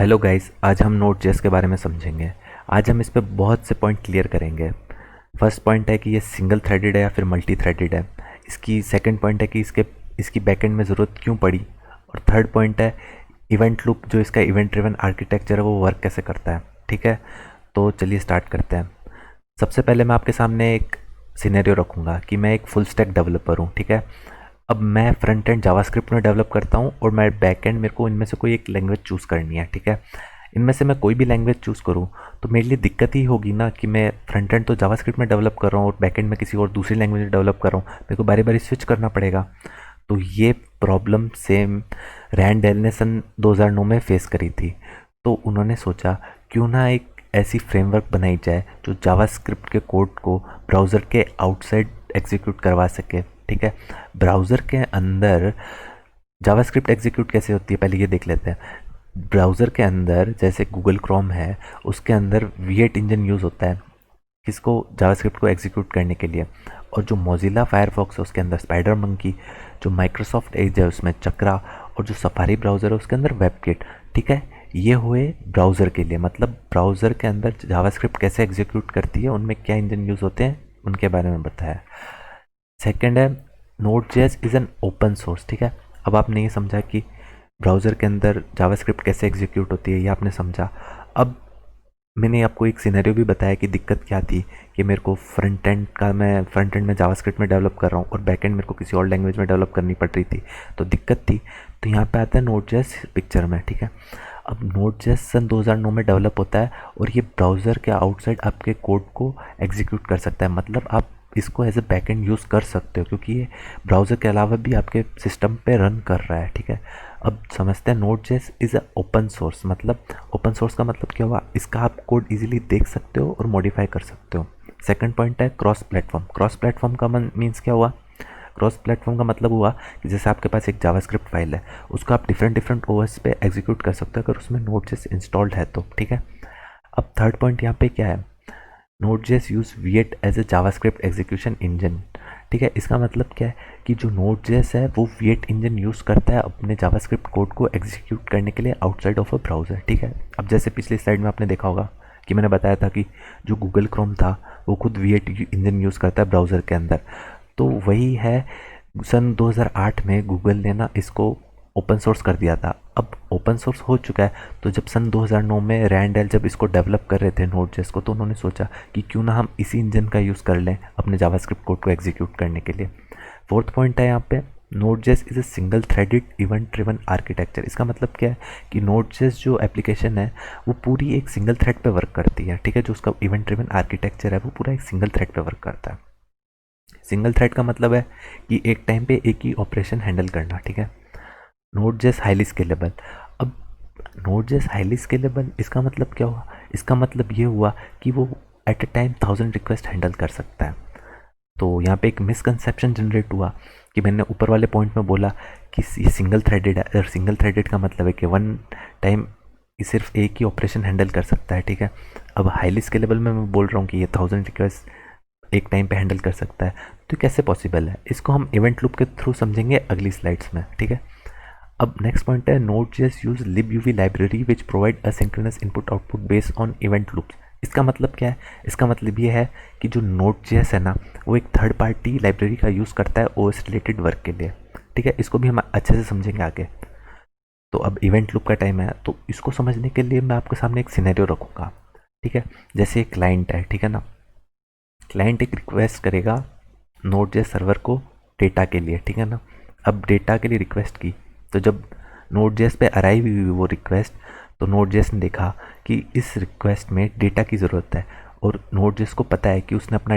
Hello guys, आज हम node JS के बारे में समझेंगे। आज हम इस पे बहुत से पॉइंट क्लियर करेंगे। फर्स्ट पॉइंट है कि ये सिंगल थ्रेडेड है या फिर मल्टी थ्रेडेड है। इसकी सेकंड पॉइंट है कि इसकी बैकएंड में ज़रूरत क्यों पड़ी। और थर्ड पॉइंट है इवेंट लूप, जो इसका इवेंट ड्रिवन आर्किटेक्चर है वो वर्क कैसे करता है। ठीक है, तो चलिए स्टार्ट करते हैं। सबसे पहले मैं आपके सामने एक सिनेरियो रखूँगा कि मैं एक फुल स्टैक डेवलपर हूँ। ठीक है, अब मैं फ्रंट एंड जावास्क्रिप्ट में डेवलप करता हूँ और मैं बैक एंड, मेरे को इनमें से कोई एक लैंग्वेज चूज़ करनी है। ठीक है, इनमें से मैं कोई भी लैंग्वेज चूज़ करूँ तो मेरे लिए दिक्कत ही होगी ना कि मैं फ्रंट एंड तो जावास्क्रिप्ट में डेवलप कर रहा हूँ और बैक एंड में किसी और दूसरी लैंग्वेज में डेवलप कर रहा हूँ, मेरे को बारी बारी स्विच करना पड़ेगा। तो ये प्रॉब्लम सेम रैंड डेल ने सन 2009 में फेस करी थी। तो उन्होंने सोचा क्यों ना एक ऐसी फ्रेमवर्क बनाई जाए जो जावास्क्रिप्ट के कोड को ब्राउज़र के आउटसाइड एग्जीक्यूट करवा सके। ठीक है, ब्राउज़र के अंदर जावास्क्रिप्ट एग्जीक्यूट कैसे होती है पहले ये देख लेते हैं। ब्राउज़र के अंदर जैसे गूगल क्रोम है, उसके अंदर V8 इंजन यूज़ होता है किसको, जावास्क्रिप्ट को एग्जीक्यूट करने के लिए। और जो मोजिला फायरफॉक्स है उसके अंदर स्पाइडर मंकी, जो माइक्रोसॉफ्ट एज है उसमें चक्रा, और जो सफारी ब्राउज़र है उसके अंदर वेबकिट। ठीक है, ये हुए ब्राउज़र के लिए, मतलब ब्राउज़र के अंदर जावास्क्रिप्ट कैसे एग्जीक्यूट करती है, उनमें क्या इंजन यूज़ होते हैं उनके बारे में बताया। सेकंड है node JS is an open source. ठीक है, अब आपने ये समझा कि ब्राउज़र के अंदर जावास्क्रिप्ट कैसे एग्जीक्यूट होती है, ये आपने समझा। अब मैंने आपको एक सिनेरियो भी बताया कि दिक्कत क्या थी, कि मेरे को मैं फ्रंट एंड में जावास्क्रिप्ट में डेवलप कर रहा हूँ और बैक एंड मेरे को किसी और लैंग्वेज में डेवलप करनी पड़ रही थी, तो दिक्कत थी। तो यहाँ पे आता है नोड जेएस पिक्चर में। ठीक है, अब नोड जेएस सन 2009 में डेवलप होता है और ये ब्राउज़र के आउटसाइड आपके कोड को एग्जीक्यूट कर सकता है, मतलब आप इसको एज ए बैकएंड यूज़ कर सकते हो क्योंकि ये ब्राउज़र के अलावा भी आपके सिस्टम पे रन कर रहा है। ठीक है, अब समझते हैं node JS is a open source. मतलब ओपन सोर्स का मतलब क्या हुआ, इसका आप कोड इजीली देख सकते हो और मॉडिफाई कर सकते हो। सेकंड पॉइंट है क्रॉस प्लेटफॉर्म। क्रॉस प्लेटफॉर्म का मीन्स क्या हुआ, क्रॉस प्लेटफॉर्म का मतलब हुआ कि जैसे आपके पास एक जावास्क्रिप्ट फाइल है, उसको आप डिफरेंट डिफरेंट ओएस पे एग्जीक्यूट कर सकते हो अगर उसमें नोड जेएस इंस्टॉल्ड है तो। ठीक है, अब थर्ड पॉइंट यहाँ पे क्या है, Node.js use V8 as a JavaScript execution engine. ठीक है, इसका मतलब क्या है कि जो Node.js है वो V8 इंजन यूज़ करता है अपने जावास्क्रिप्ट कोड को एग्जीक्यूट करने के लिए आउटसाइड ऑफ अ ब्राउज़र। ठीक है, अब जैसे पिछली स्लाइड में आपने देखा होगा कि मैंने बताया था कि जो गूगल क्रोम था वो खुद V8 इंजन यूज़ करता है ब्राउज़र के अंदर, तो वही है। सन 2008 में गूगल ने ना इसको ओपन सोर्स कर दिया था। अब ओपन सोर्स हो चुका है, तो जब सन 2009 में रैंडल जब इसको डेवलप कर रहे थे नोड.जेएस को, तो उन्होंने सोचा कि क्यों ना हम इसी इंजन का यूज़ कर लें अपने जावास्क्रिप्ट कोड को एग्जीक्यूट करने के लिए। फोर्थ पॉइंट है यहाँ पे, node js is a single threaded event driven architecture. इसका मतलब क्या है कि नोड.जेएस जो एप्लीकेशन है वो पूरी एक सिंगल थ्रेड पे वर्क करती है। ठीक है, जो उसका इवेंट ड्रिवन आर्किटेक्चर है वो पूरा एक सिंगल थ्रेड पे वर्क करता है। सिंगल थ्रेड का मतलब है कि एक टाइम पे एक ही ऑपरेशन हैंडल करना। ठीक है, नोड.जेएस हाईली स्केलेबल। अब नोड.जेएस हाईली स्केलेबल इसका मतलब क्या हुआ, इसका मतलब ये हुआ कि वो at a time 1000 request handle कर सकता है। तो यहाँ पे एक मिसकंसेप्शन जनरेट हुआ कि मैंने ऊपर वाले पॉइंट में बोला कि ये सिंगल थ्रेडेड है, और सिंगल थ्रेडेड का मतलब है कि वन टाइम सिर्फ एक ही ऑपरेशन हैंडल कर सकता है। ठीक है, अब हाईली स्केलेबल में मैं बोल रहा हूँ कि ये 1000 रिक्वेस्ट एक टाइम पे हैंडल कर सकता है। तो कैसे पॉसिबल है, इसको हम इवेंट लूप के थ्रू समझेंगे अगली स्लाइड्स में। ठीक है, अब नेक्स्ट पॉइंट है Node.js use libuv library which provide asynchronous input output based on event loops. इसका मतलब क्या है, इसका मतलब ये है कि जो Node.js है ना वो एक थर्ड पार्टी लाइब्रेरी का यूज़ करता है ओएस रिलेटेड वर्क के लिए। ठीक है, इसको भी हम अच्छे से समझेंगे आगे। तो अब इवेंट लूप का टाइम है, तो इसको समझने के लिए मैं आपके सामने एक सिनेरियो रखूँगा। ठीक है, जैसे एक क्लाइंट है, ठीक है ना, क्लाइंट एक रिक्वेस्ट करेगा Node.js सर्वर को डेटा के लिए। ठीक है ना, अब डेटा के लिए रिक्वेस्ट की, तो जब Node.js पे अराइव हुई वो रिक्वेस्ट, तो Node.js ने देखा कि इस रिक्वेस्ट में डेटा की ज़रूरत है और Node.js को पता है कि उसने अपना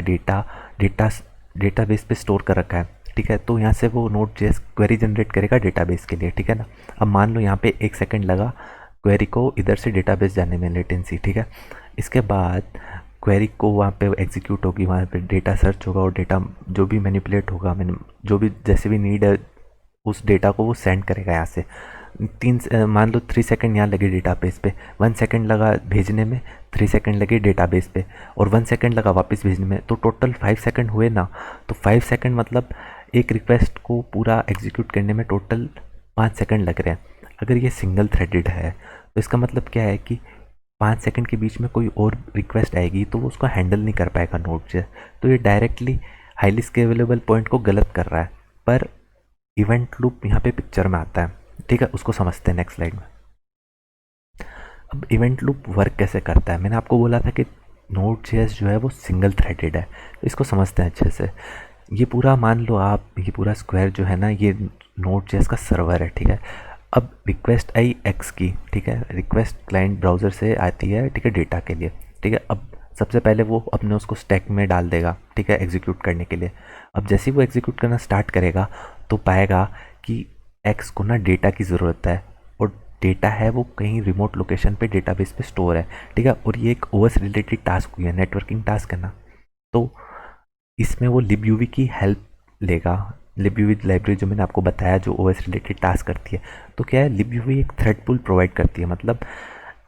डेटाबेस पे स्टोर कर रखा है। ठीक है, तो यहाँ से वो Node.js क्वेरी जनरेट करेगा डेटाबेस के लिए। ठीक है ना, अब मान लो यहाँ पे 1 सेकंड लगा क्वेरी को इधर से डेटाबेस जाने में, लेटेंसी। ठीक है, इसके बाद क्वेरी को वहाँ पे एग्जीक्यूट होगी, वहाँ पे डेटा सर्च होगा और डेटा जो भी मैनिपुलेट होगा, मैंने जो भी जैसे भी नीड है उस डेटा को वो सेंड करेगा यहाँ से। मान लो 3 सेकंड यहाँ लगे डेटाबेस पे, 1 सेकंड लगा भेजने में, 3 सेकंड लगे डेटाबेस पे, और 1 सेकंड लगा वापस भेजने में, तो टोटल 5 सेकंड हुए ना। तो 5 सेकंड मतलब एक रिक्वेस्ट को पूरा एग्जीक्यूट करने में टोटल 5 सेकंड लग रहे हैं। अगर ये सिंगल थ्रेडेड है तो इसका मतलब क्या है कि 5 सेकंड के बीच में कोई और रिक्वेस्ट आएगी तो वो उसको हैंडल नहीं कर पाएगा नोड से। तो ये डायरेक्टली हाईली स्केलेबल पॉइंट को गलत कर रहा है। पर इवेंट लूप यहाँ पे पिक्चर में आता है, ठीक है, उसको समझते हैं नेक्स्ट स्लाइड में। अब इवेंट लूप वर्क कैसे करता है, मैंने आपको बोला था कि नोड जेएस जो है वो सिंगल थ्रेडेड है, तो इसको समझते हैं अच्छे से। ये पूरा मान लो आप, ये पूरा स्क्वायर जो है ना, ये नोड जेएस का सर्वर है, ठीक है। अब रिक्वेस्ट आई एक्स की, ठीक है, रिक्वेस्ट क्लाइंट ब्राउज़र से आती है, ठीक है, डेटा के लिए, ठीक है। अब सबसे पहले वो अपने उसको स्टैक में डाल देगा, ठीक है, एग्जीक्यूट करने के लिए। अब जैसे ही वो एग्जीक्यूट करना स्टार्ट करेगा तो पाएगा कि एक्स को ना डेटा की ज़रूरत है, और डेटा है वो कहीं रिमोट लोकेशन पे डेटाबेस पे स्टोर है, ठीक है। और ये एक ओएस रिलेटेड टास्क हुई है, नेटवर्किंग टास्क है ना, तो इसमें वो libUV की हेल्प लेगा। libUV लाइब्रेरी जो मैंने आपको बताया जो ओएस रिलेटेड टास्क करती है, तो क्या है, libUV एक थ्रेड पूल प्रोवाइड करती है, मतलब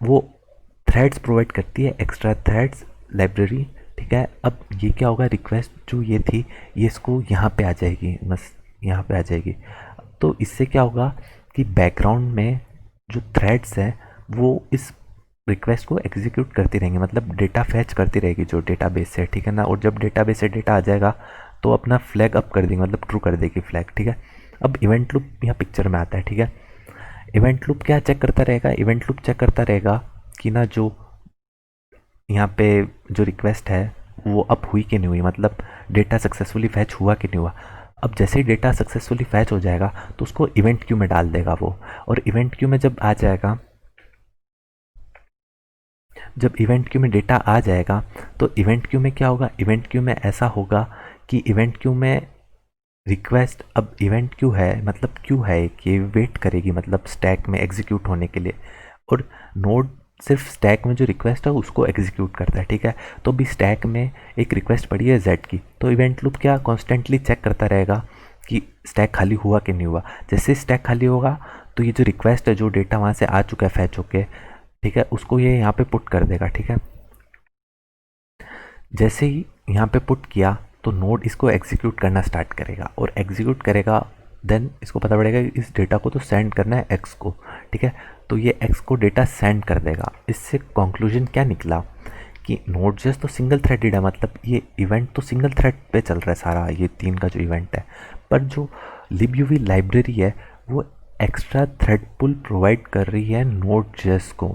वो थ्रेड्स प्रोवाइड करती है, एक्स्ट्रा थ्रेड्स लाइब्रेरी, ठीक है। अब ये क्या होगा, रिक्वेस्ट जो ये थी ये इसको यहाँ पे आ जाएगी, बस यहाँ पे आ जाएगी। तो इससे क्या होगा कि बैकग्राउंड में जो थ्रेड्स हैं वो इस रिक्वेस्ट को एग्जीक्यूट करती रहेंगी, मतलब डेटा फैच करती रहेगी जो डेटाबेस से, ठीक है ना। और जब डेटाबेस से डेटा आ जाएगा तो अपना फ्लैग अप कर देंगे, मतलब ट्रू कर देगी फ्लैग, ठीक है। अब इवेंट लूप यहाँ पिक्चर में आता है, ठीक है। इवेंट लूप क्या चेक करता रहेगा, इवेंट लूप चेक करता रहेगा कि ना जो यहाँ पे जो रिक्वेस्ट है वो अप हुई कि नहीं हुई, मतलब डेटा सक्सेसफुली फैच हुआ कि नहीं हुआ। अब जैसे ही डेटा सक्सेसफुली फैच हो जाएगा तो उसको इवेंट क्यू में डाल देगा वो, और इवेंट क्यू में जब आ जाएगा, जब इवेंट क्यू में डेटा आ जाएगा तो इवेंट क्यू में क्या होगा, इवेंट क्यू में ऐसा होगा कि इवेंट क्यू में रिक्वेस्ट, अब इवेंट क्यू है मतलब क्यू है कि वेट करेगी, मतलब स्टैक में एग्जीक्यूट होने के लिए, और नोड सिर्फ स्टैक में जो रिक्वेस्ट है उसको एग्जीक्यूट करता है, ठीक है। तो भी स्टैक में एक रिक्वेस्ट पड़ी है जेड की, तो इवेंट लूप क्या कॉन्स्टेंटली चेक करता रहेगा कि स्टैक खाली हुआ कि नहीं हुआ। जैसे स्टैक खाली होगा तो ये जो रिक्वेस्ट है, जो डेटा वहाँ से आ चुका है फैच होके, ठीक है, उसको ये यहाँ पे पुट कर देगा, ठीक है। जैसे ही यहाँ पे पुट किया तो नोड इसको एग्जीक्यूट करना स्टार्ट करेगा, और एग्जीक्यूट करेगा देन इसको पता पड़ेगा कि इस डेटा को तो सेंड करना है एक्स को, ठीक है। तो ये एक्स को डेटा सेंड कर देगा। इससे कंक्लूजन क्या निकला कि नोड जेएस तो सिंगल थ्रेडेड है, मतलब ये इवेंट तो सिंगल थ्रेड पे चल रहा है सारा, ये 3 का जो इवेंट है। पर जो libUV लाइब्रेरी है वो एक्स्ट्रा थ्रेड पुल प्रोवाइड कर रही है नोड जेएस को,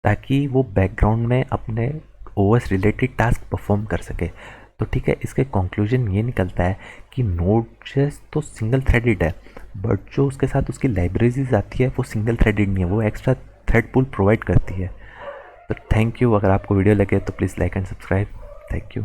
ताकि वो बैकग्राउंड में अपने ओएस रिलेटेड टास्क परफॉर्म कर सके। तो ठीक है, इसके कंक्लूजन ये निकलता है कि नोड जेएस तो सिंगल थ्रेडेड है, बट जो उसके साथ उसकी लाइब्रेरीज आती है वो सिंगल थ्रेडेड नहीं है, वो एक्स्ट्रा थ्रेड पूल प्रोवाइड करती है। तो थैंक यू, अगर आपको वीडियो लगे तो please like and subscribe. Thank you.